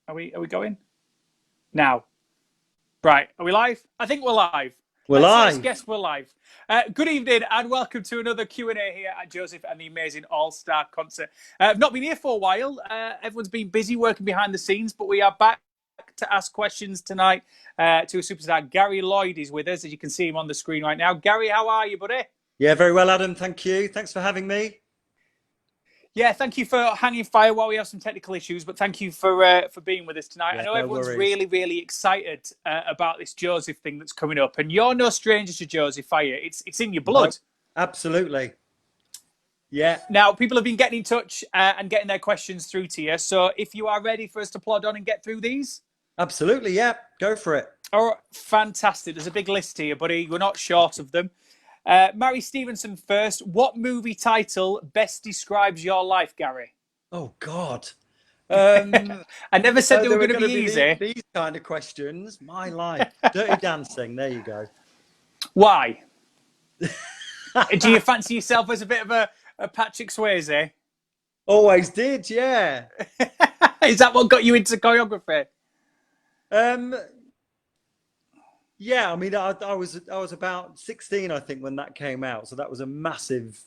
Are we going now? Right. Are we live? I think we're live. We're Let's live. guess we're live. Good evening and welcome to another Q&A here at Joesph and the Amazing All-Star Concert. I've not been here for a while. Everyone's been busy working behind the scenes, but we are back to ask questions tonight to a superstar. Gary Lloyd is with us, as you can see him on the screen right now. Gary, how are you, buddy? Yeah, very well, Adam. Thank you. Thanks for having me. Yeah, thank you for hanging fire while we have some technical issues, but thank you for being with us tonight. I Yeah, know no everyone's worries. really excited about this Joesph thing that's coming up, and you're no stranger to Joesph, are you? It's in your No, blood. absolutely. Yeah, Now, people have been getting in touch and getting their questions through to you. So if you are ready for us to plod on and get through these. absolutely. Yeah, go for it. Oh, fantastic. There's a big list here, buddy. We're not short of them. Mary Stevenson first. What movie title best describes your life, Gary? Oh God. Um, I never said oh, they were there were going to going be to be easy. these kind of questions. My life. Dirty Dancing. There you go. Why? Do you fancy yourself as a bit of a Patrick Swayze? Always did. Yeah. Is that what got you into choreography? Um, yeah. I mean, I was about 16, I think, when that came out. So that was a massive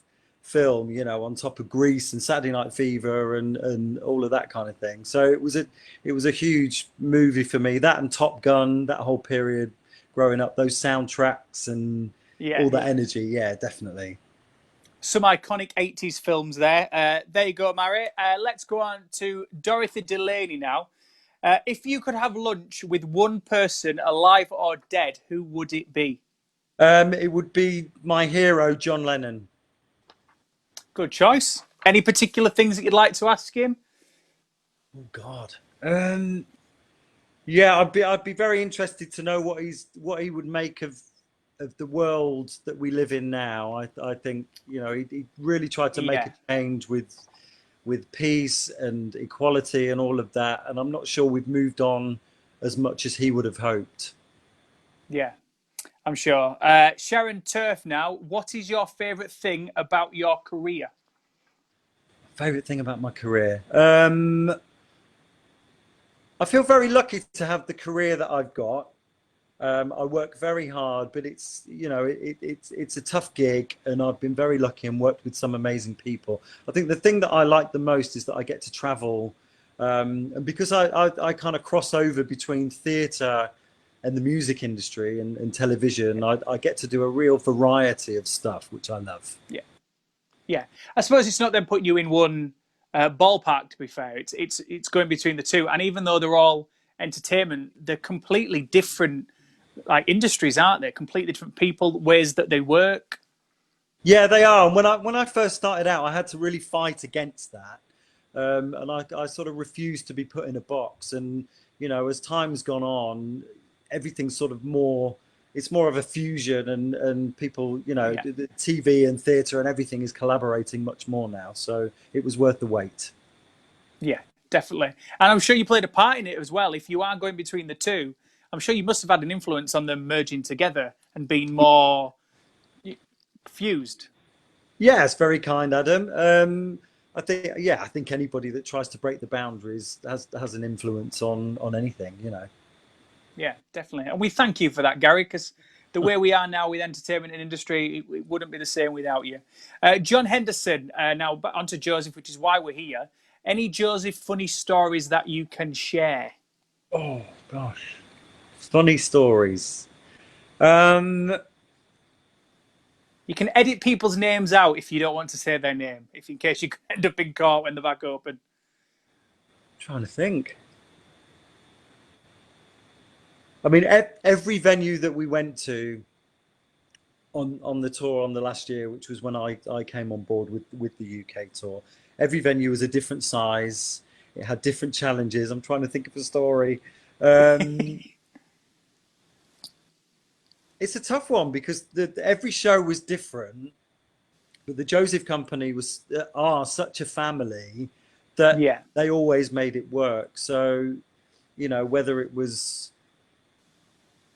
film, on top of Grease and Saturday Night Fever and all of that kind of thing. So it was a huge movie for me. That and Top Gun, that whole period growing up, those soundtracks and Yeah. all that energy. Yeah, definitely. Some iconic 80s films there. There you go, Mary. Let's go on to Dorothy Delaney now. If you could have lunch with one person, alive or dead, who would it be? It would be my hero, John Lennon. Good choice. Any particular things that you'd like to ask him? Oh God. Yeah, I'd be very interested to know what he would make of the world that we live in now. I think he really tried to make Yeah, a change with peace and equality and all of that. And I'm not sure we've moved on as much as he would have hoped. yeah, I'm sure. Sharon Turf now. What is your favourite thing about your career? Favorite thing about my career. I feel very lucky to have the career that I've got. I work very hard, but it's a tough gig, and I've been very lucky and worked with some amazing people. I think the thing that I like the most is that I get to travel, and because I kind of cross over between theatre and the music industry and television, I get to do a real variety of stuff, which I love. Yeah, yeah. I suppose it's not them putting you in one ballpark. To be fair, it's going between the two, and even though they're all entertainment, they're completely different like industries, aren't they? Completely different people, ways that they work. Yeah, they are. And when I first started out, I had to really fight against that, and I sort of refused to be put in a box. And as time's gone on, everything's sort of more. It's more of a fusion, and people, Yeah, the TV and theatre and everything is collaborating much more now. So it was worth the wait. yeah, definitely. And I'm sure you played a part in it as well. If you are going between the two, I'm sure you must have had an influence on them merging together and being more fused. Yeah, it's very kind, Adam. I think anybody that tries to break the boundaries has an influence on anything. Yeah, definitely. And we thank you for that, Gary, because the way we are now with entertainment and industry, it wouldn't be the same without you. John Henderson, now onto Joesph, which is why we're here. Any Joesph funny stories that you can share? Oh gosh, funny stories. Um, You can edit people's names out if you don't want to say their name, if in case you end up in court when they're back open. Trying to think. I mean, every venue that we went to on the tour on the last year, which was when I came on board with the UK tour, every venue was a different size. It had different challenges. I'm trying to think of a story. Um, it's a tough one because every show was different, but the Joseph Company are such a family that Yeah, they always made it work. So, whether it was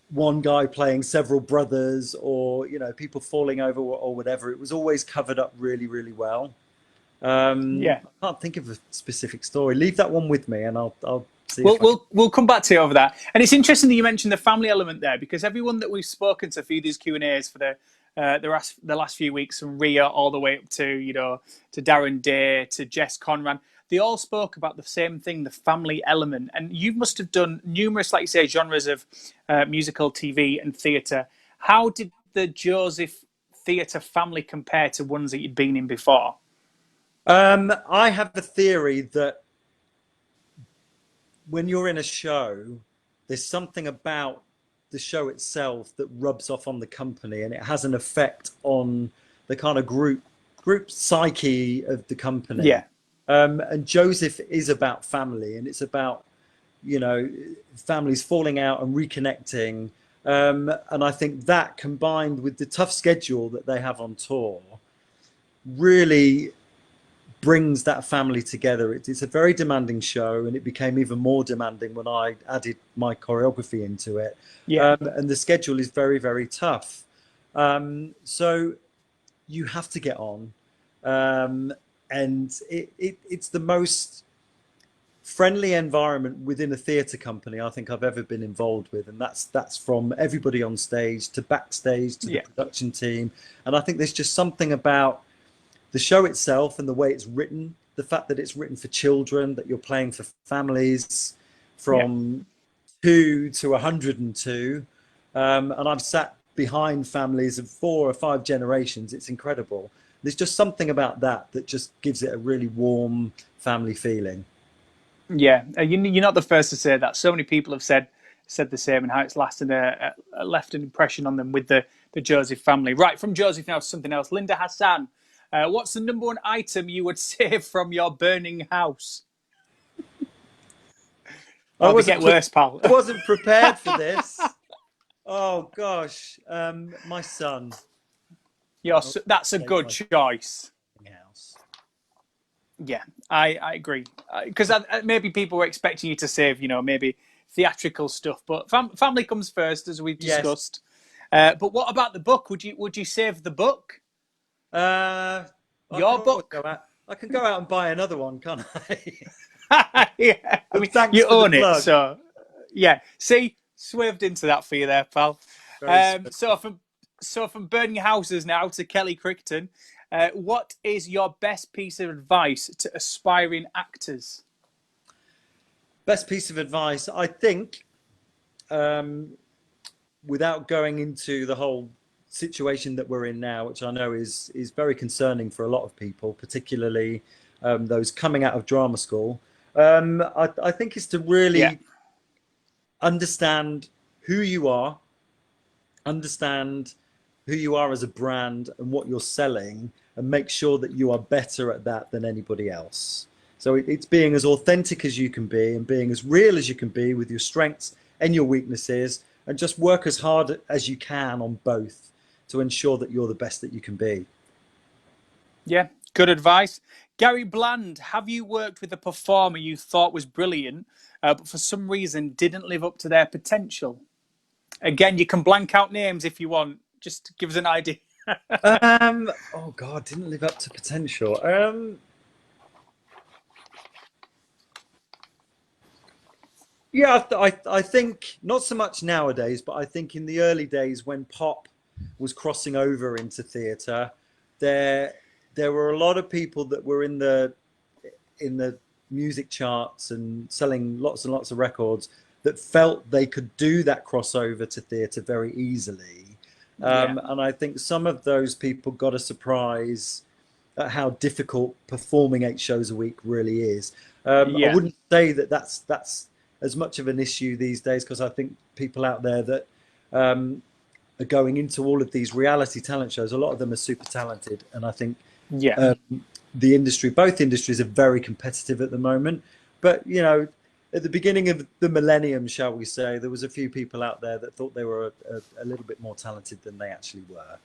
one guy playing several brothers or people falling over or whatever, it was always covered up really, really well. yeah. I can't think of a specific story. Leave that one with me, and I'll See We'll, if I can. we'll come back to you over that. And it's interesting that you mentioned the family element there, because everyone that we've spoken to through these Q&As for the last few weeks, from Ria all the way up to, to Darren Day, to Jess Conran, they all spoke about the same thing, the family element. And you must have done numerous, like you say, genres of musical, TV and theatre. How did the Joesph theatre family compare to ones that you'd been in before? I have the theory that when you're in a show, there's something about the show itself that rubs off on the company, and it has an effect on the kind of group psyche of the company. Yeah. And Joesph is about family, and it's about, families falling out and reconnecting. And I think that, combined with the tough schedule that they have on tour, really brings that family together. It's a very demanding show, and it became even more demanding when I added my choreography into it. Yeah. And the schedule is very, very tough. So you have to get on. And it's the most friendly environment within a theatre company I think I've ever been involved with, and that's from everybody on stage to backstage to the production team. And I think there's just something about the show itself and the way it's written, the fact that it's written for children, that you're playing for families from 2 to 102, and I've sat behind families of 4 or 5 generations. It's incredible. There's just something about that just gives it a really warm family feeling. Yeah, you're not the first to say that. So many people have said the same, and how it's left an impression on them with the Joesph family. Right, from Joesph now to something else. Linda Hassan, what's the #1 item you would save from your burning house? Oh, they get worse, pal. I wasn't prepared for this. Oh gosh, my son. That's a good choice. House. Yeah, I agree. Because maybe people were expecting you to save, maybe theatrical stuff, but family comes first, as we've discussed. Yes. But what about the book? Would you save the book? Your book? I can go out and buy another one, can't I? Yeah, I mean, you own it, so yeah. See, swerved into that for you there, pal. So from burning houses now to Kelly Crichton, what is your best piece of advice to aspiring actors? Best piece of advice, I think, without going into the whole situation that we're in now, which I know is very concerning for a lot of people, particularly those coming out of drama school, I think is to really understand who you are, understand who you are as a brand and what you're selling, and make sure that you are better at that than anybody else. So it's being as authentic as you can be and being as real as you can be with your strengths and your weaknesses, and just work as hard as you can on both to ensure that you're the best that you can be. Yeah, good advice. Gary Bland, have you worked with a performer you thought was brilliant, but for some reason didn't live up to their potential? Again, you can blank out names if you want. Just give us an idea. Oh God, didn't live up to potential. Yeah, I think not so much nowadays, but I think in the early days when pop was crossing over into theatre, there were a lot of people that were in the music charts and selling lots and lots of records that felt they could do that crossover to theatre very easily. And I think some of those people got a surprise at how difficult performing 8 shows a week really is. I wouldn't say that that's as much of an issue these days, because I think people out there that are going into all of these reality talent shows, a lot of them are super talented, and I think the industry, both industries, are very competitive at the moment. But at the beginning of the millennium, shall we say, there was a few people out there that thought they were a little bit more talented than they actually were.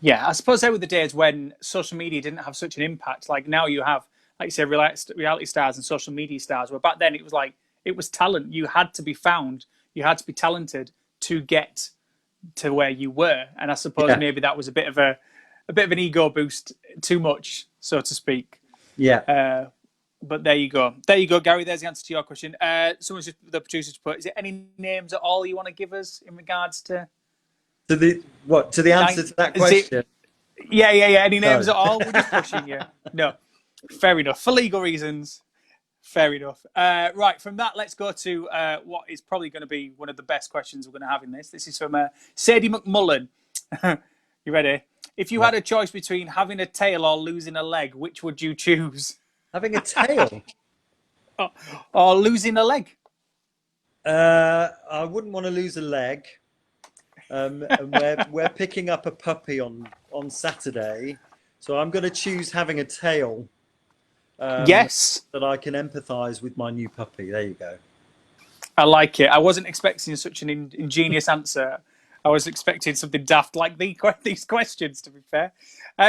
Yeah, I suppose there were the days when social media didn't have such an impact. Like now you have, like you say, reality stars and social media stars, where back then it was like, it was talent. You had to be found. You had to be talented to get to where you were. And I suppose maybe that was a bit of an ego boost, too much, so to speak. Yeah. But there you go. There you go, Gary. There's the answer to your question. Someone's just the producers put. Is there any names at all you want to give us in regards to the answer to that question? Yeah. Any names No. at all? We're just pushing you. No. Fair enough. For legal reasons. Fair enough. Right, from that, let's go to what is probably going to be one of the best questions we're going to have in this. This is from Sadie McMullen. You ready? If you had a choice between having a tail or losing a leg, which would you choose? Having a tail? Or losing a leg? I wouldn't want to lose a leg. And we're picking up a puppy on Saturday, so I'm going to choose having a tail. Yes. That I can empathise with my new puppy. There you go. I like it. I wasn't expecting such an ingenious answer. I was expecting something daft like these questions, to be fair.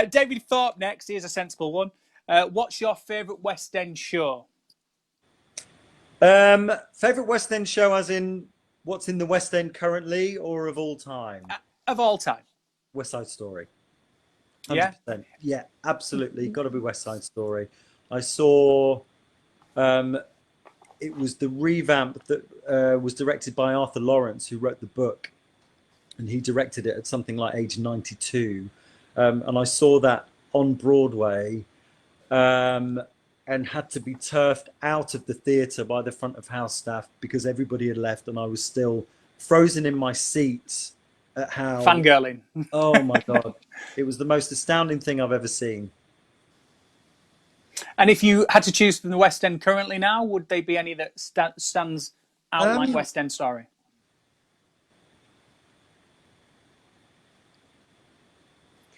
David Thorpe next. Here's a sensible one. What's your favourite West End show? Favourite West End show as in what's in the West End currently or of all time? Of all time. West Side Story. 100%. Yeah, absolutely. Got to be West Side Story. I saw it was the revamp that was directed by Arthur Lawrence, who wrote the book, and he directed it at something like age 92. And I saw that on Broadway and had to be turfed out of the theatre by the front of house staff because everybody had left and I was still frozen in my seat at how... Fangirling. Oh, my God. It was the most astounding thing I've ever seen. And if you had to choose from the West End currently now, would they be any that stands out like West End Story?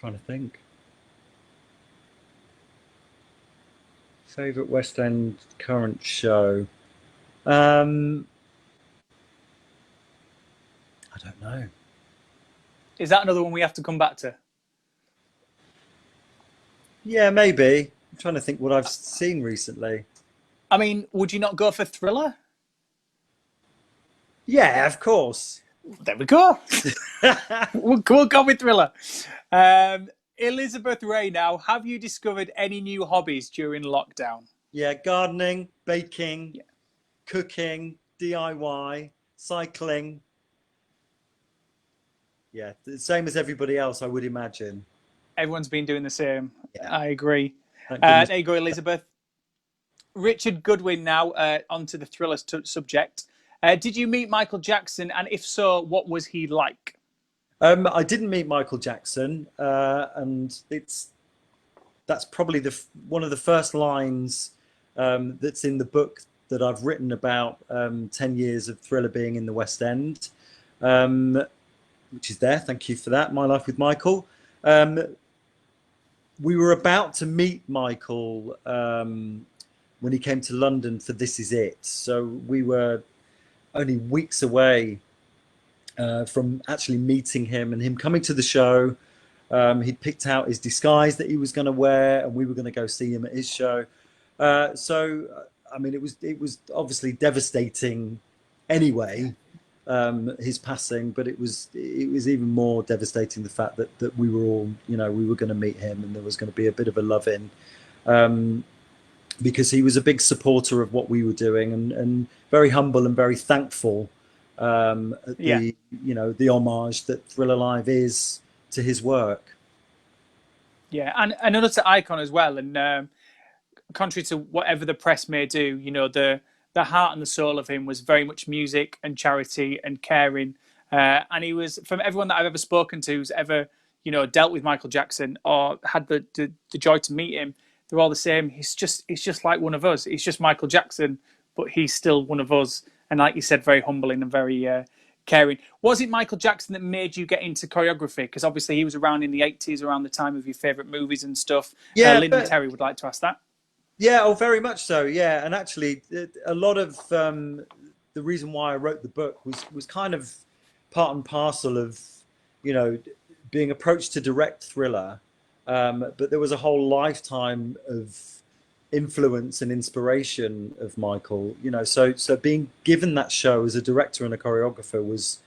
Trying to think. Favorite West End current show? I don't know. Is that another one we have to come back to? Yeah, maybe. I'm trying to think what I've seen recently. I mean, would you not go for Thriller? Yeah, of course. There we go. we'll go with Thriller. Elizabeth Ray now, have you discovered any new hobbies during lockdown? Yeah, gardening, baking, cooking, DIY, cycling. Yeah, the same as everybody else, I would imagine. Everyone's been doing the same. Yeah. I agree. There you go, Elizabeth. Richard Goodwin now, onto the Thriller subject. Did you meet Michael Jackson? And if so, what was he like? I didn't meet Michael Jackson, and that's probably one of the first lines that's in the book that I've written about 10 years of Thriller being in the West End, which is there. Thank you for that. My Life with Michael. We were about to meet Michael when he came to London for This Is It. So we were only weeks away from actually meeting him and him coming to the show. He'd picked out his disguise that he was going to wear, and we were going to go see him at his show. So, I mean, it was obviously devastating anyway, his passing, but it was even more devastating the fact that we were all, we were going to meet him and there was going to be a bit of a love-in, because he was a big supporter of what we were doing and very humble and very thankful at the homage that Thriller Live is to his work. Yeah, and another icon as well. And contrary to whatever the press may do, the heart and the soul of him was very much music and charity and caring. And he was, from everyone that I've ever spoken to who's ever, dealt with Michael Jackson or had the joy to meet him, they're all the same. He's just like one of us. He's just Michael Jackson, but he's still one of us. And like you said, very humbling and very caring. Was it Michael Jackson that made you get into choreography? Because obviously he was around in the 80s, around the time of your favourite movies and stuff. Yeah, Lyndon Terry would like to ask that. Yeah, oh, very much so. Yeah, and actually, a lot of the reason why I wrote the book was kind of part and parcel of, being approached to direct Thriller, but there was a whole lifetime of influence and inspiration of Michael. So being given that show as a director and a choreographer was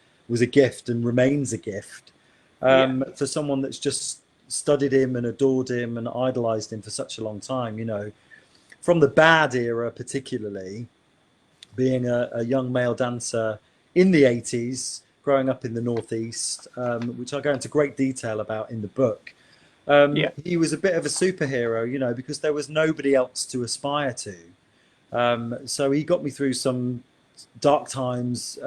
a gift and remains a gift for someone that's just studied him and adored him and idolized him for such a long time. from the bad era, particularly being a young male dancer in the 80s, growing up in the Northeast, which I go into great detail about in the book. Yeah. He was a bit of a superhero, you know, because there was nobody else to aspire to. So he got me through some dark times,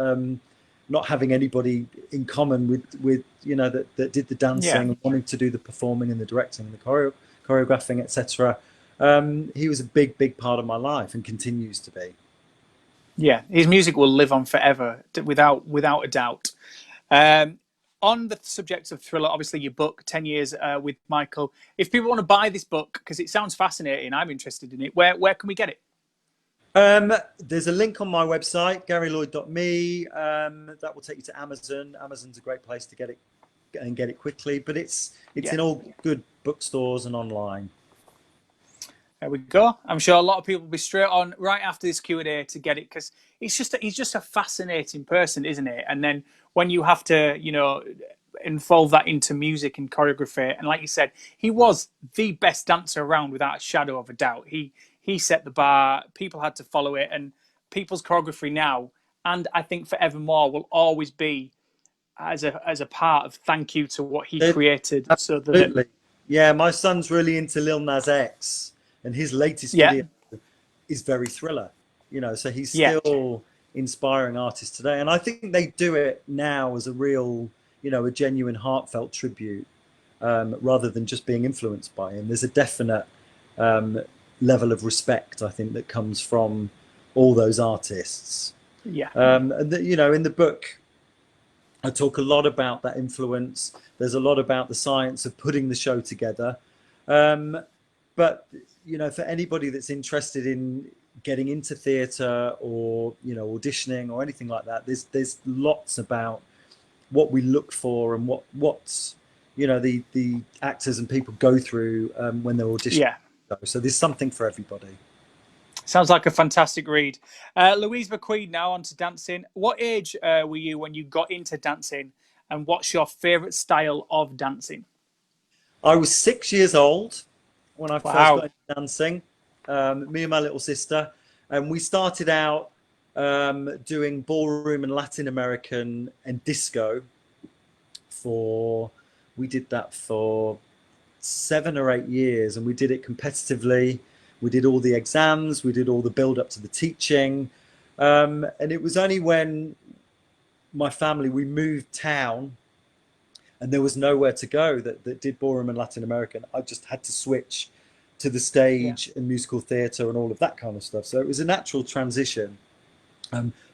not having anybody in common with you know, that did the dancing and wanting to do the performing and the directing and the choreographing, etc. He was a big part of my life and continues to be. Yeah, his music will live on forever, without a doubt. Um, on the subject of thriller, obviously your book, 10 Years with Michael. If people want to buy this book, because it sounds fascinating, I'm interested in it, where can we get it? There's a link on my website, GaryLloyd.me. That will take you to Amazon. Amazon's a great place to get it and get it quickly, but it's in all good bookstores and online. There we go. I'm sure a lot of people will be straight on right after this Q&A to get it, because he's just a fascinating person, isn't it? And then when you have to, you know, involve that into music and choreography, and like you said, he was the best dancer around without a shadow of a doubt. He set the bar. People had to follow it, and people's choreography now, and I think forevermore, will always be as a part of thank you to what he created. So Absolutely. that Yeah, my son's really into Lil Nas X, and his latest yeah, video is very thriller, you know, so he's yeah, still inspiring artists today. And I think they do it now as a real, you know, a genuine heartfelt tribute, rather than just being influenced by him. There's a definite level of respect, I think, that comes from all those artists. yeah, And you know, in the book, I talk a lot about that influence. There's a lot about the science of putting the show together. But, you know, for anybody that's interested in getting into theatre or, you know, auditioning or anything like that, there's lots about what we look for and what's, you know, the actors and people go through when they're auditioning. yeah. So there's something for everybody. Sounds like a fantastic read. Louise McQueen, now on to dancing. What age were you when you got into dancing, and what's your favourite style of dancing? I was 6 years old when I first got Wow. into dancing, me and my little sister, and we started out doing ballroom and Latin American and disco we did that for 7 or 8 years, and we did it competitively. We did all the exams, we did all the build up to the teaching, and it was only when my family, we moved town and there was nowhere to go that did ballroom and Latin American. I just had to switch to the Yeah. stage and musical theatre and all of that kind of stuff. So it was a natural transition.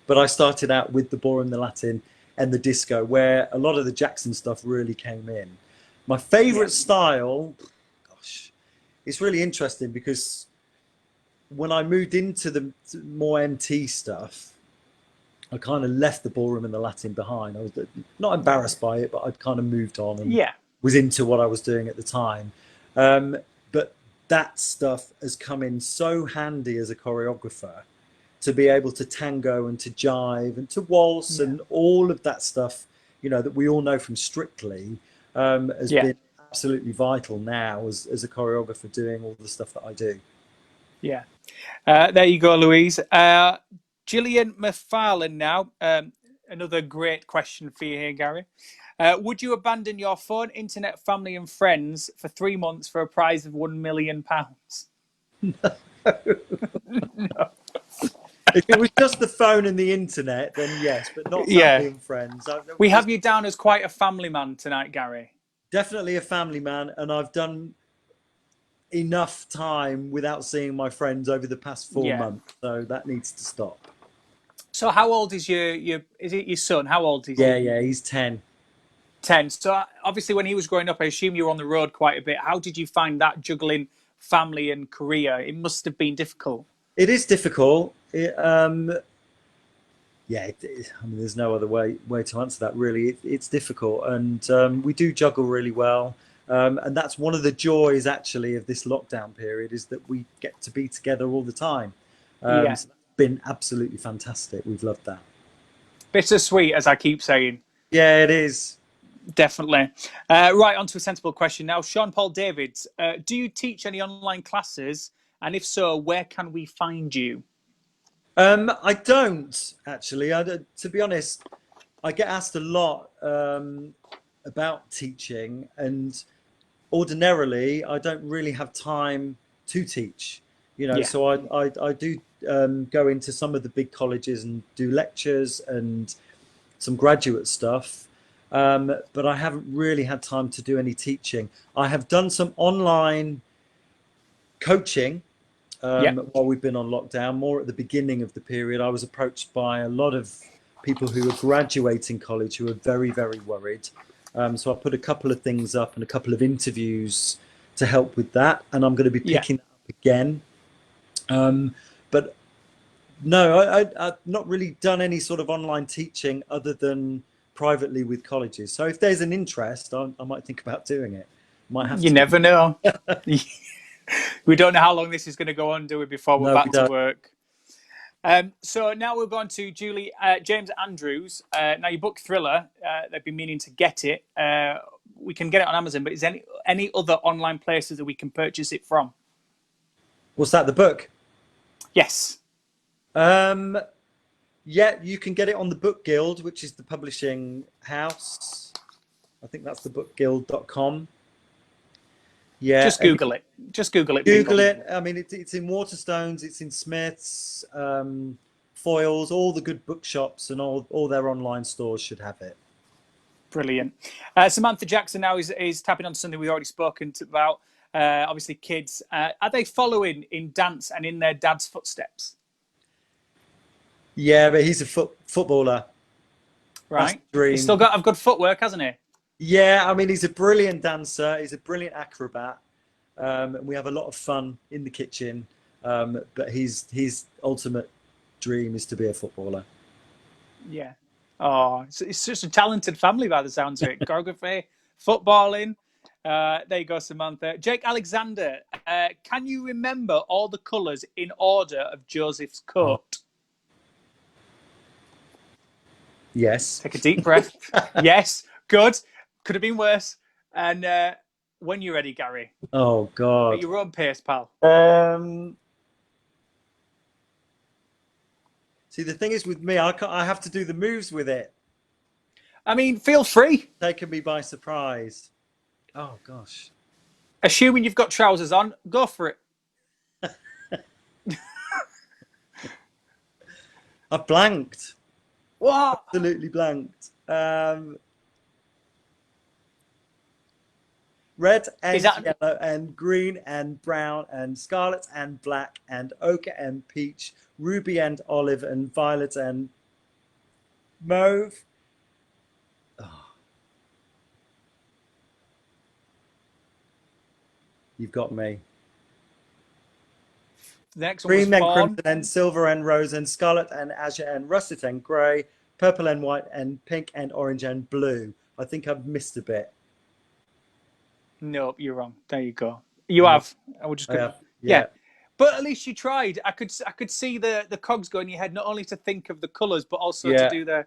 But I started out with the ballroom, the Latin, and the disco, where a lot of the Jackson stuff really came in. My favourite style, gosh, it's really interesting because when I moved into the more MT stuff, I kind of left the ballroom and the Latin behind. I was not embarrassed by it, but I'd kind of moved on and Yeah. was into what I was doing at the time. But that stuff has come in so handy as a choreographer, to be able to tango and to jive and to waltz and all of that stuff, you know, that we all know from Strictly, has been absolutely vital now as a choreographer doing all the stuff that I do. Yeah. There you go, Louise. Gillian McFarlane now. Another great question for you here, Gary. Would you abandon your phone, internet, family, and friends for 3 months for a prize of £1 million? No. If it was just the phone and the internet, then yes, but not Yeah. family and friends. We have you down as quite a family man tonight, Gary. Definitely a family man, and I've done enough time without seeing my friends over the past 4 months, so that needs to stop. So how old is is it your son? How old is he? Yeah, he's 10. 10. So obviously when he was growing up, I assume you were on the road quite a bit. How did you find that, juggling family and career? It must have been difficult. It is difficult. Yeah, I mean, there's no other way to answer that, really. It's difficult, and we do juggle really well. And that's one of the joys, actually, of this lockdown period, is that we get to be together all the time. So that's been absolutely fantastic. We've loved that. Bittersweet, as I keep saying. Yeah, it is. Definitely. Right, on to a sensible question now. Sean Paul Davids, do you teach any online classes? And if so, where can we find you? I don't actually. To be honest, I get asked a lot about teaching, and ordinarily I don't really have time to teach. Yeah. So I do go into some of the big colleges and do lectures and some graduate stuff, but I haven't really had time to do any teaching. I have done some online coaching Yeah. while we've been on lockdown. More at the beginning of the period, I was approached by a lot of people who were graduating college who were very, very worried. So I put a couple of things up and a couple of interviews to help with that, and I'm going to be Yeah. picking that up again. But no, I've not really done any sort of online teaching other than privately with colleges. So if there's an interest, I might think about doing it. Might have You to. never know. We don't know how long this is going to go on, do we, before we're No, back we to don't. work. So now we're going to Julie, James Andrews. Now your book Thriller, they've been meaning to get it. We can get it on Amazon, but is there any other online places that we can purchase it from? What's that? The book? Yes. Yeah, you can get it on the Book Guild, which is the publishing house. I think that's the bookguild.com. Yeah, Just Google it. Just Google it. Google people. it. I mean, it's in Waterstones, it's in Smith's, Foyles, all the good bookshops and all their online stores should have it. Brilliant. Samantha Jackson now is tapping on something we've already spoken about. Obviously, kids. Are they following in dance and in their dad's footsteps? Yeah, but he's a footballer. Right. Dream. He's still got a good footwork, hasn't he? Yeah, I mean, he's a brilliant dancer. He's a brilliant acrobat. And we have a lot of fun in the kitchen. But his ultimate dream is to be a footballer. Yeah. Oh, it's just a talented family by the sounds of it. Choreography, footballing. There you go, Samantha. Jake Alexander, can you remember all the colours in order of Joseph's coat? Oh. Yes. Take a deep breath. Yes. Good. Could have been worse. And when you're ready, Gary. Oh, God. At your own pace, pal. See, the thing is with me, I have to do the moves with it. I mean, feel free. Taking me by surprise. Oh, gosh. Assuming you've got trousers on, go for it. I blanked. What? Absolutely blanked. Red and yellow and green and brown and scarlet and black and ochre and peach, ruby and olive and violet and mauve. Oh. You've got me. The next one Green was and fawn. crimson and silver and rose and scarlet and azure and russet and grey, purple and white and pink and orange and blue. I think I've missed a bit. Nope, you're wrong. There you go. You have. I would just go. Yeah. But at least you tried. I could see the cogs go in your head, not only to think of the colours, but also to do the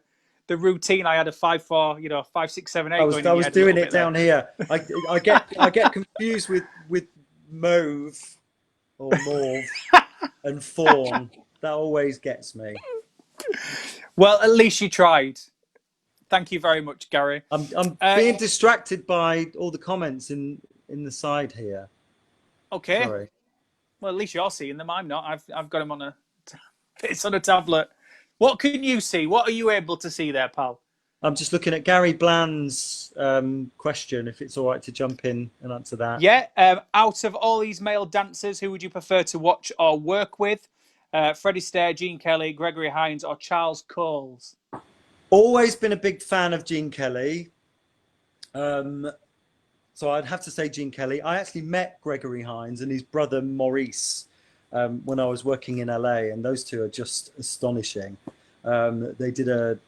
routine. I had a 5, 4, 5, 6, 7, 8. I was doing it down here. I get confused with mauve or mauve and fawn. That always gets me. Well, at least you tried. Thank you very much, Gary. I'm being distracted by all the comments in the side here. Okay. Sorry. Well, at least you're seeing them. I'm not. I've got them on it's on a tablet. What can you see? What are you able to see there, pal? I'm just looking at Gary Bland's question, if it's all right to jump in and answer that. Yeah. Out of all these male dancers, who would you prefer to watch or work with? Freddie Stair, Gene Kelly, Gregory Hines, or Charles Coles? Always been a big fan of Gene Kelly. So I'd have to say Gene Kelly. I actually met Gregory Hines and his brother Maurice when I was working in LA, and those two are just astonishing. They did a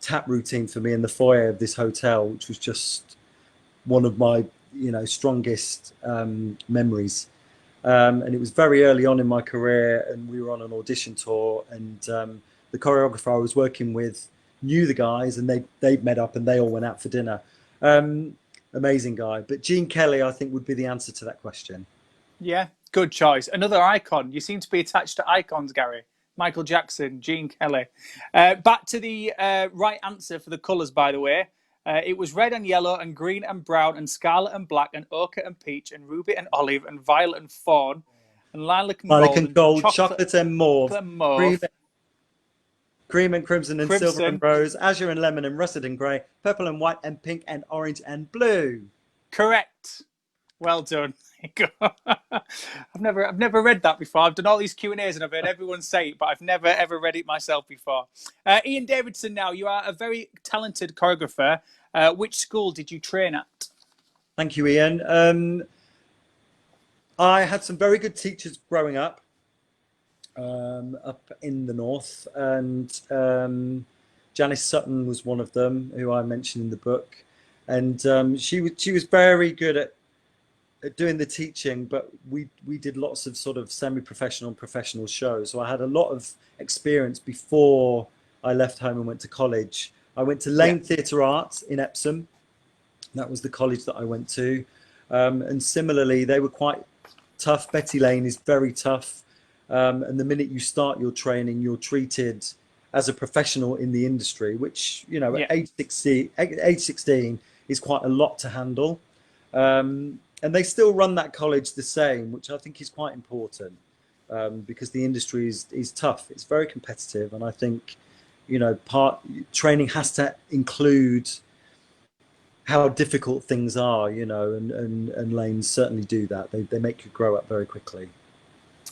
tap routine for me in the foyer of this hotel, which was just one of my strongest memories. And it was very early on in my career, and we were on an audition tour, and the choreographer I was working with knew the guys, and they met up and they all went out for dinner. Amazing guy. But Gene Kelly, I think, would be the answer to that question. Yeah. Good choice. Another icon. You seem to be attached to icons, Gary. Michael Jackson, Gene Kelly. Back to the right answer for the colours, by the way. It was red and yellow and green and brown and scarlet and black and ochre and peach and ruby and olive and violet and fawn and lilac and Lilac gold and and gold, chocolate chocolate and mauve, and mauve, cream and crimson and silver and crimson. rose, azure and lemon and russet and grey, purple and white and pink and orange and blue. Correct. Well done. I've never read that before. I've done all these Q&As and I've heard everyone say it, but I've never ever read it myself before. Ian Davidson, now you are a very talented choreographer. Which school did you train at? Thank you, Ian. I had some very good teachers growing up in the north, and Janice Sutton was one of them, who I mentioned in the book, and she was very good at doing the teaching, but we did lots of sort of semi-professional and professional shows. So I had a lot of experience before I left home and went to college. I went to Lane Theatre Arts in Epsom. That was the college that I went to. And similarly, they were quite tough. Betty Lane is very tough. And the minute you start your training, you're treated as a professional in the industry, which, you know, at age 16 is quite a lot to handle. And they still run that college the same, which I think is quite important, because the industry is tough. It's very competitive. And I think, you know, training has to include how difficult things are, you know, and lanes certainly do that. They make you grow up very quickly.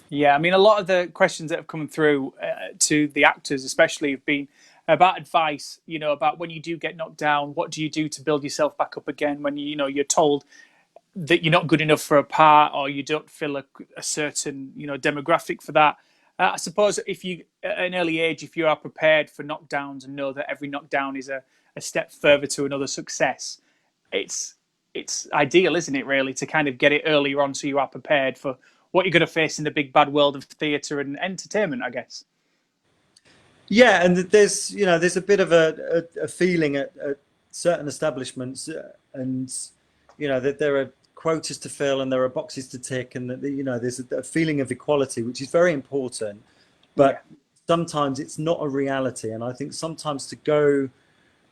Yeah, I mean, a lot of the questions that have come through to the actors especially have been about advice, you know, about when you do get knocked down, what do you do to build yourself back up again when you're told that you're not good enough for a part, or you don't fill a certain, you know, demographic for that. I suppose if you, at an early age, if you are prepared for knockdowns and know that every knockdown is a step further to another success, it's ideal, isn't it, really, to kind of get it earlier on so you are prepared for what you're going to face in the big bad world of theatre and entertainment, I guess. Yeah, and there's a bit of a feeling at certain establishments, and you know that there are quotas to fill and there are boxes to tick, and that, you know, there's a feeling of equality, which is very important, but sometimes it's not a reality. And I think sometimes to go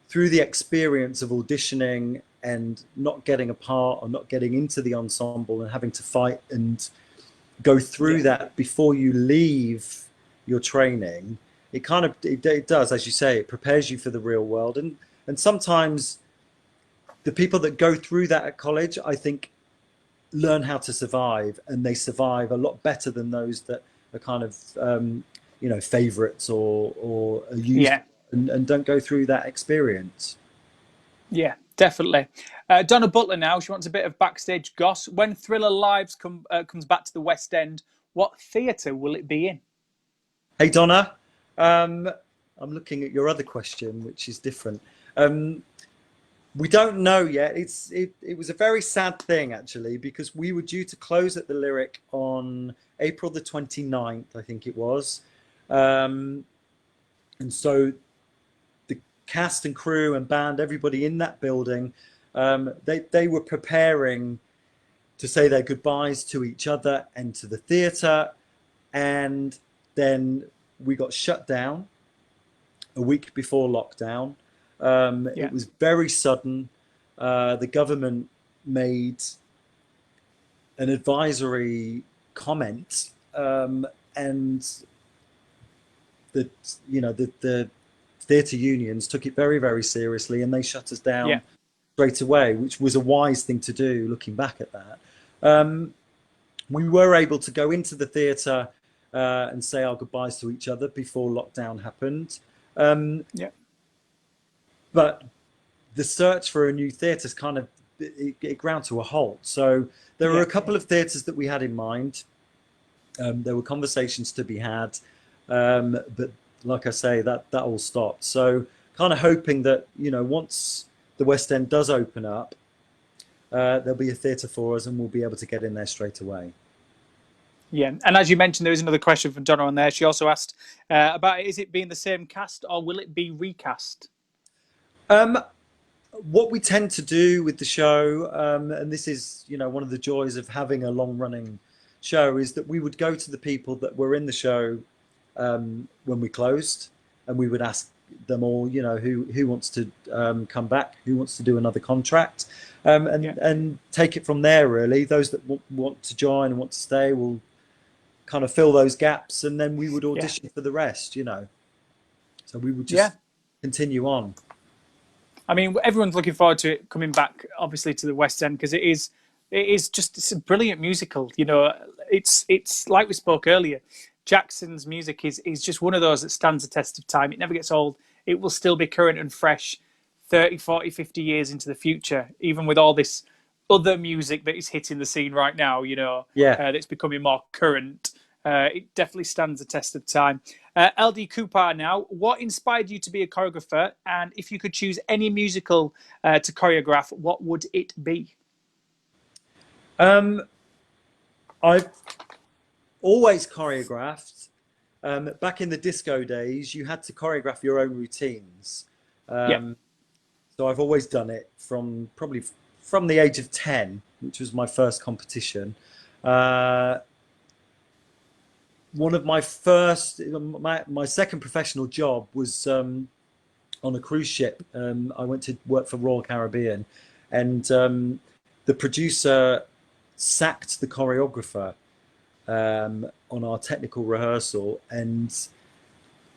through the experience of auditioning and not getting a part or not getting into the ensemble and having to fight and go through that before you leave your training, it does, as you say, it prepares you for the real world. And sometimes the people that go through that at college, I think, learn how to survive, and they survive a lot better than those that are kind of favorites or are used and don't go through that experience. Yeah, definitely. Donna Butler now, she wants a bit of backstage goss. When Thriller Lives comes back to the West End, what theatre will it be in? Hey, Donna. I'm looking at your other question, which is different. We don't know yet. It was a very sad thing, actually, because we were due to close at the Lyric on April the 29th, I think it was. And so the cast and crew and band, everybody in that building, they were preparing to say their goodbyes to each other and to the theatre. And then we got shut down a week before lockdown. It was very sudden. The government made an advisory comment, and the theatre unions took it very, very seriously, and they shut us down straight away, which was a wise thing to do, looking back at that. We were able to go into the theatre and say our goodbyes to each other before lockdown happened. But the search for a new theatre kind of it ground to a halt. So there were a couple of theatres that we had in mind. There were conversations to be had, but like I say, that all stopped. So kind of hoping that, you know, once the West End does open up, there'll be a theatre for us and we'll be able to get in there straight away. Yeah, and as you mentioned, there is another question from Donna on there. She also asked about, is it being the same cast or will it be recast? What we tend to do with the show, and this is, you know, one of the joys of having a long-running show is that we would go to the people that were in the show when we closed, and we would ask them all, you know, who wants to come back, who wants to do another contract, and take it from there. Really, those that want to join and want to stay will kind of fill those gaps, and then we would audition for the rest, you know. So we would just continue on. I mean, everyone's looking forward to it coming back, obviously, to the West End, because it's a brilliant musical. You know, it's like we spoke earlier. Jackson's music is just one of those that stands the test of time. It never gets old. It will still be current and fresh 30, 40, 50 years into the future, even with all this other music that is hitting the scene right now, you know, that's becoming more current. It definitely stands the test of time. LD Cooper now, what inspired you to be a choreographer? And if you could choose any musical to choreograph, what would it be? I've always choreographed. Back in the disco days, you had to choreograph your own routines. So I've always done it from the age of 10, which was my first competition. One of my second professional job was on a cruise ship. I went to work for Royal Caribbean, and the producer sacked the choreographer on our technical rehearsal and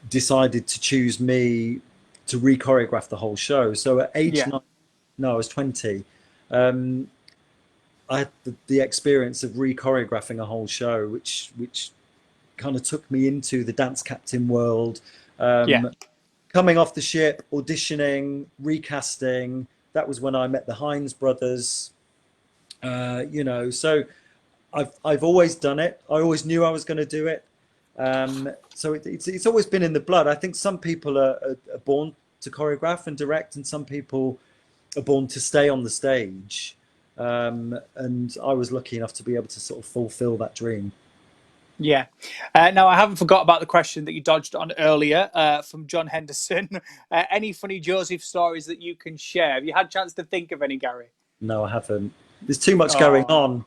decided to choose me to re-choreograph the whole show. So at age 9, no, I was 20. I had the experience of re-choreographing a whole show, which kind of took me into the dance captain world. Coming off the ship, auditioning, recasting. That was when I met the Hines brothers. You know, so I've always done it. I always knew I was going to do it. So it's always been in the blood. I think some people are born to choreograph and direct, and some people are born to stay on the stage. And I was lucky enough to be able to sort of fulfill that dream. Yeah. Now, I haven't forgot about the question that you dodged on earlier from John Henderson. Any funny Joesph stories that you can share? Have you had a chance to think of any, Gary? No, I haven't. There's too much going on.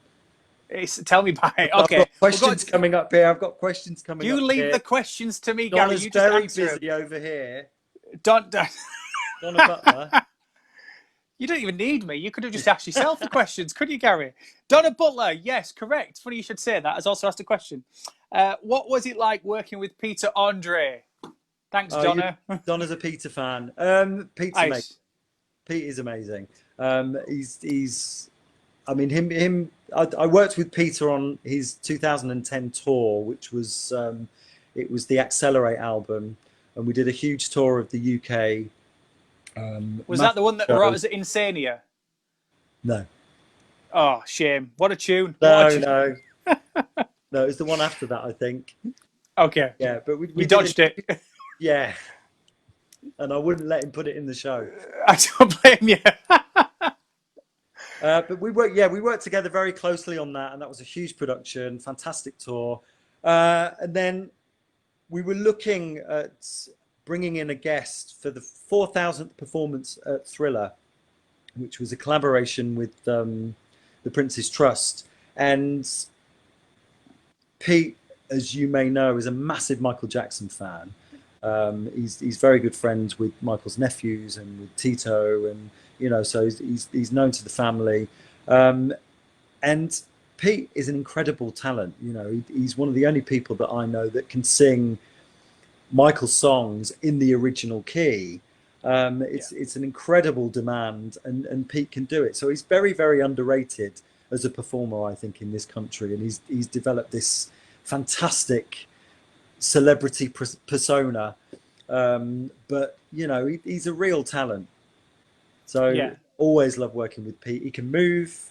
Tell me about it. Okay. I've got questions coming up here. I've got questions coming up here. You leave the questions to me, Don Gary. is You just very answer busy over here. Donna Butler. You don't even need me. You could have just asked yourself the questions, couldn't you, Gary? Donna Butler, yes, correct. Funny you should say that. Has also asked a question. What was it like working with Peter Andre? Thanks, Donna. Donna's a Peter fan. Pete's amazing. Pete is amazing. He's. I mean, I worked with Peter on his 2010 tour, which was it was the Accelerate album, and we did a huge tour of the UK. Was that the one that brought us Insania? No. Oh, shame. What a tune. No. No, it's the one after that, I think. Okay. Yeah, but we dodged it. Yeah. And I wouldn't let him put it in the show. I don't blame you. But we worked together very closely on that, and that was a huge production, fantastic tour. And then we were looking at bringing in a guest for the 4,000th performance at Thriller, which was a collaboration with the Prince's Trust. And Pete, as you may know, is a massive Michael Jackson fan. He's very good friends with Michael's nephews and with Tito, and you know, so he's known to the family. And Pete is an incredible talent. You know, he's one of the only people that I know that can sing Michael's songs in the original key. It's an incredible demand, and Pete can do it. So he's very, very underrated as a performer, I think, in this country, and he's developed this fantastic celebrity persona. But you know, he's a real talent. So always love working with Pete. He can move.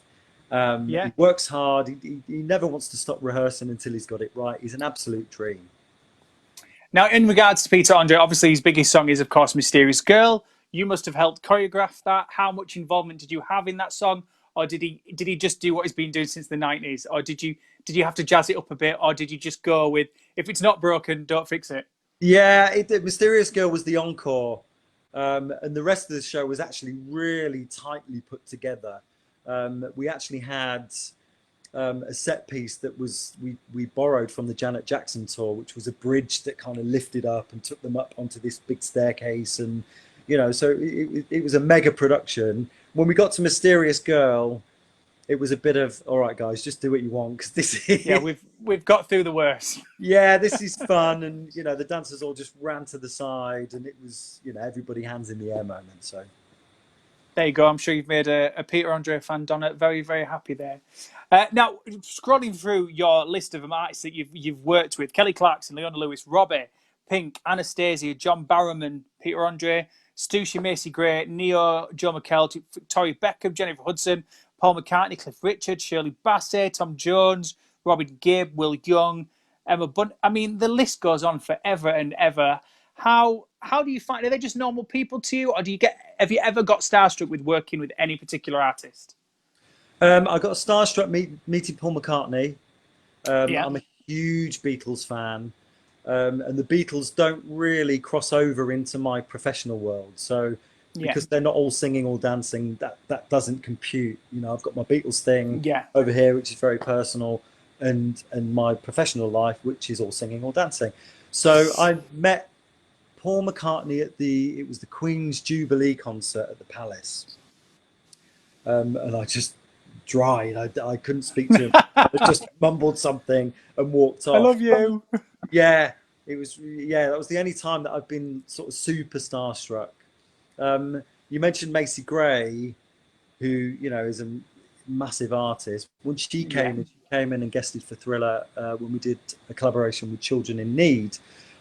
He works hard. He never wants to stop rehearsing until he's got it right. He's an absolute dream. Now, in regards to Peter Andre, obviously his biggest song is, of course, Mysterious Girl. You must have helped choreograph that. How much involvement did you have in that song? Or did he just do what he's been doing since the 90s? Or did you have to jazz it up a bit? Or did you just go with, if it's not broken, don't fix it? Yeah, Mysterious Girl was the encore. And the rest of the show was actually really tightly put together. We actually had a set piece that we borrowed from the Janet Jackson tour, which was a bridge that kind of lifted up and took them up onto this big staircase, and so it was a mega production. When we got to Mysterious Girl, it was a bit of, all right, guys, just do what you want, because this is Yeah, we've got through the worst. yeah, this is fun, and the dancers all just ran to the side, and it was everybody hands in the air moment. So there you go. I'm sure you've made a Peter Andre fan, Donna, very, very happy there. Now, scrolling through your list of artists that you've worked with: Kelly Clarkson, Leona Lewis, Robbie, Pink, Anastasia, John Barrowman, Peter Andre, Stussy, Macy Gray, Neo, Joe McKell, Victoria Beckham, Jennifer Hudson, Paul McCartney, Cliff Richard, Shirley Bassey, Tom Jones, Robin Gibb, Will Young, Emma Bunt. I mean, the list goes on forever and ever. How do you find? Are they just normal people to you, or have you ever got starstruck with working with any particular artist? I got starstruck meeting Paul McCartney. Yeah, I'm a huge Beatles fan, and the Beatles don't really cross over into my professional world. So yeah, because they're not all singing or dancing, that doesn't compute. I've got my Beatles thing yeah, over here, which is very personal, and my professional life, which is all singing or dancing. So I met Paul McCartney at it was the Queen's Jubilee concert at the Palace, and I just dried. I couldn't speak to him. I just mumbled something and walked I off. love you. Yeah, it was. Yeah, that was the only time that I've been sort of super starstruck. You mentioned Macy Gray, who is a massive artist. When Yeah, she came in and guested for Thriller when we did a collaboration with Children in Need,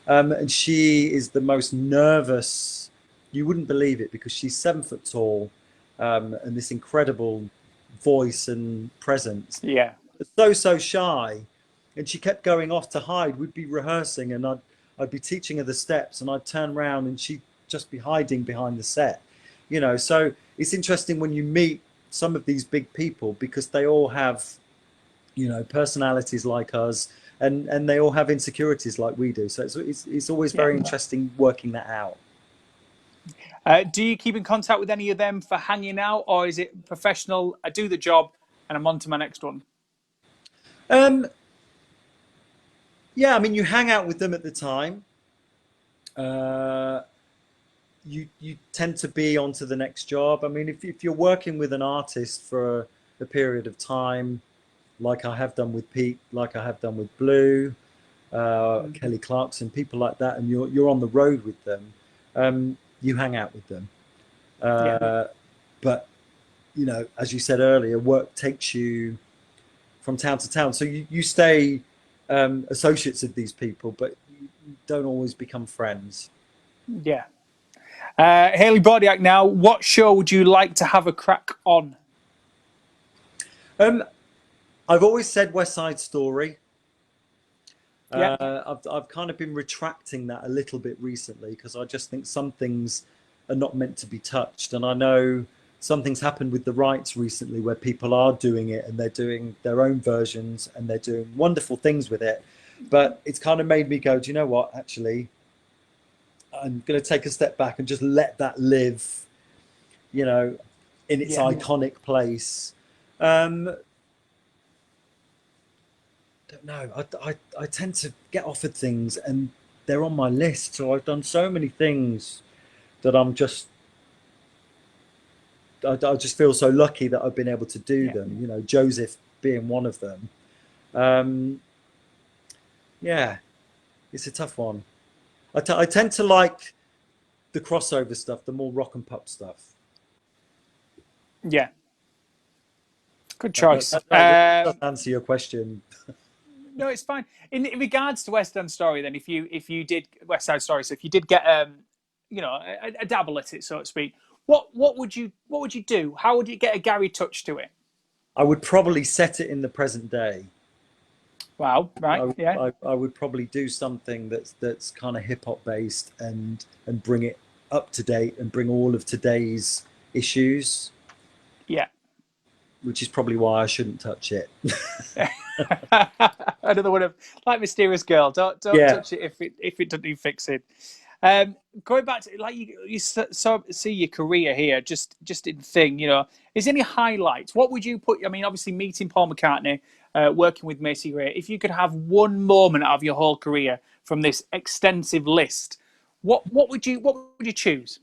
and she is the most nervous. You wouldn't believe it, because she's 7 foot tall, and this incredible voice and presence. yeah, So shy, and she kept going off to hide. We'd be rehearsing, and I'd be teaching her the steps, and I'd turn around, and she'd just be hiding behind the set. So it's interesting when you meet some of these big people, because they all have personalities like us, and they all have insecurities like we do. So it's always yeah. very interesting working that out. Do you keep in contact with any of them for hanging out, or is it professional? I do the job and I'm on to my next one. um yeah, I mean, you hang out with them at the time. You tend to be on to the next job. I mean, if you're working with an artist for a period of time, like I have done with Pete, like I have done with Blue, Kelly Clarkson, people like that, and you're on the road with them, you hang out with them. Yeah, But as you said earlier, work takes you from town to town, so you stay associates of these people, but you don't always become friends. yeah. Haley Bordiak, now, what show would you like to have a crack on? Um, I've always said West Side Story. Yeah, I've kind of been retracting that a little bit recently, because I just think some things are not meant to be touched, and I know something's happened with the rights recently where people are doing it, and they're doing their own versions, and they're doing wonderful things with it. But it's kind of made me go, do you know what? Actually, I'm going to take a step back and just let that live, in its yeah, iconic place. Don't know. I tend to get offered things, and they're on my list. So I've done so many things that I just feel so lucky that I've been able to do yeah. them. Joesph being one of them. Um, yeah, it's a tough one. I tend to like the crossover stuff, the more rock and pop stuff. Yeah. Good That, choice. that, that doesn't answer your question. No, it's fine. In regards to West End Story, then, if you did West Side Story, so if you did get a dabble at it, so to speak, what would you do? How would you get a Gary touch to it? I would probably set it in the present day. Wow, right, yeah, I would probably do something that's kind of hip hop based, and bring it up to date, and bring all of today's issues, yeah. which is probably why I shouldn't touch it. Another one of like Mysterious Girl. Don't Yeah, touch it if it doesn't need fixing. Going back to like you see your career here, just in thing. Is there any highlights? What would you put? I mean, obviously meeting Paul McCartney. working with Macy Gray. If you could have one moment out of your whole career from this extensive list, what would you choose?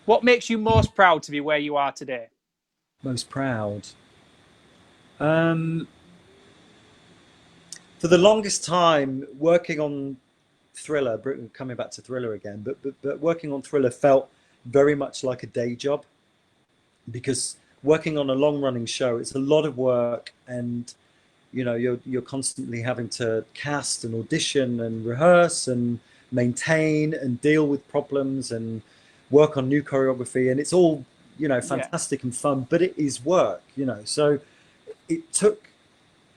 What makes you most proud to be where you are today? Most proud. For the longest time, working on Thriller, coming back to Thriller again, but working on Thriller felt very much like a day job, because working on a long running show, it's a lot of work, and you're constantly having to cast and audition and rehearse and maintain and deal with problems and work on new choreography, and it's all fantastic and fun, but it is work. So it took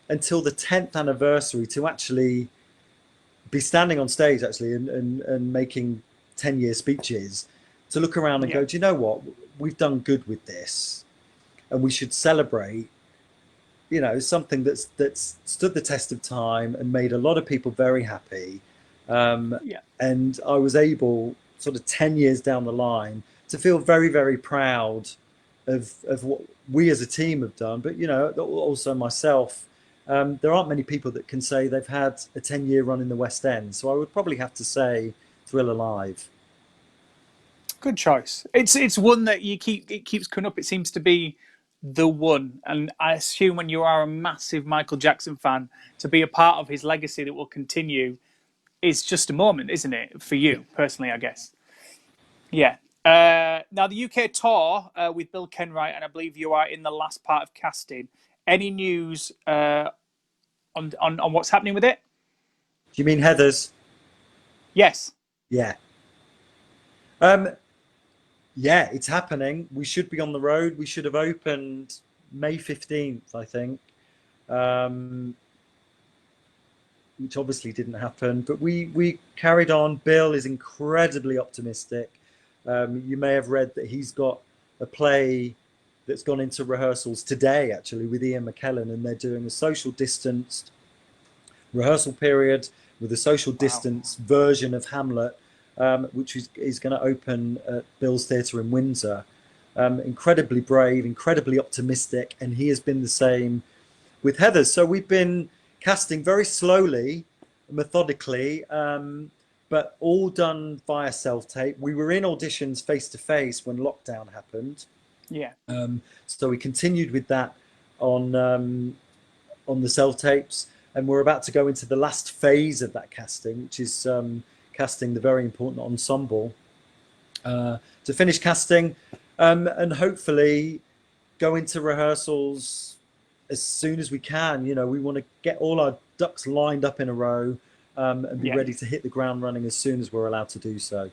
until the 10th anniversary to actually be standing on stage and making 10-year speeches, to look around and go, do you know what, we've done good with this, and we should celebrate something that's stood the test of time and made a lot of people very happy. And I was able, sort of 10 years down the line, to feel very, very proud of what we as a team have done, but also myself. There aren't many people that can say they've had a 10-year run in the West End, so I would probably have to say Thriller Live. Good choice. It's one that it keeps coming up. It seems to be the one, and I assume when you are a massive Michael Jackson fan, to be a part of his legacy that will continue is just a moment, isn't it, for you personally, I guess? Yeah. Now the UK tour with Bill Kenwright, and I believe you are in the last part of casting. Any news on what's happening with it? Do you mean Heathers? Yes. Yeah. Yeah, it's happening. We should be on the road. We should have opened May 15th, I think, which obviously didn't happen. But we carried on. Bill is incredibly optimistic. You may have read that he's got a play that's gone into rehearsals today, actually, with Ian McKellen, and they're doing a social distanced rehearsal period with a social distance version of Hamlet, which is going to open at Bill's Theatre in Windsor. Incredibly brave, incredibly optimistic, and he has been the same with Heathers. So we've been casting very slowly, methodically, but all done via self-tape. We were in auditions face-to-face when lockdown happened. Yeah. So we continued with that on the self-tapes, and we're about to go into the last phase of that casting, which is casting the very important ensemble, to finish casting, and hopefully go into rehearsals as soon as we can. We want to get all our ducks lined up in a row, and be ready to hit the ground running as soon as we're allowed to do so.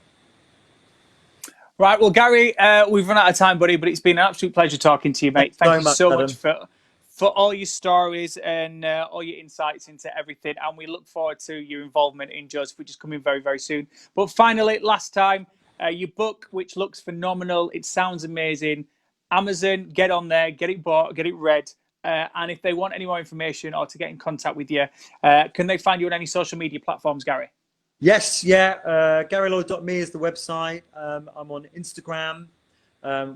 Right, well, Gary, we've run out of time, buddy, but it's been an absolute pleasure talking to you, mate. Thank you so much for all your stories and all your insights into everything. And we look forward to your involvement in Joesph, which is coming very, very soon. But finally, last time, your book, which looks phenomenal. It sounds amazing. Amazon, get on there, get it bought, get it read. And if they want any more information or to get in contact with you, can they find you on any social media platforms, Gary? Yes, yeah. GaryLloyd.me is the website. I'm on Instagram,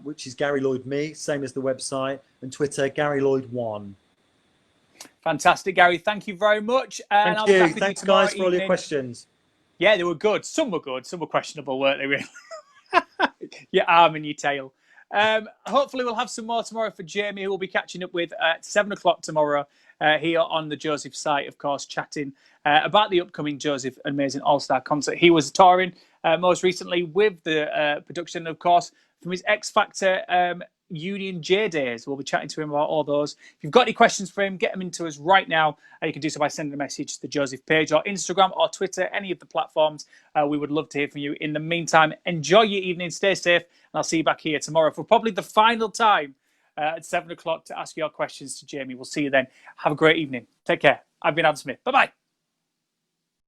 which is Gary Lloyd Me, same as the website, and Twitter, Gary Lloyd1. Fantastic, Gary. Thank you very much. And Thank you. Thanks, guys, for all your questions. Yeah, they were good. Some were good. Some were questionable, weren't they, really? Your arm and your tail. Hopefully we'll have some more tomorrow for Jamie, who we'll be catching up with at 7 o'clock tomorrow here on the Joesph site, of course, chatting about the upcoming Joesph Amazing All-Star concert. He was touring most recently with the production, of course, from his X Factor Union J days. We'll be chatting to him about all those. If you've got any questions for him, get them into us right now. You can do so by sending a message to the Joesph page or Instagram or Twitter, any of the platforms. We would love to hear from you. In the meantime, enjoy your evening, stay safe, and I'll see you back here tomorrow for probably the final time at 7 o'clock to ask your questions to Jamie. We'll see you then. Have a great evening. Take care. I've been Adam Smith. Bye-bye.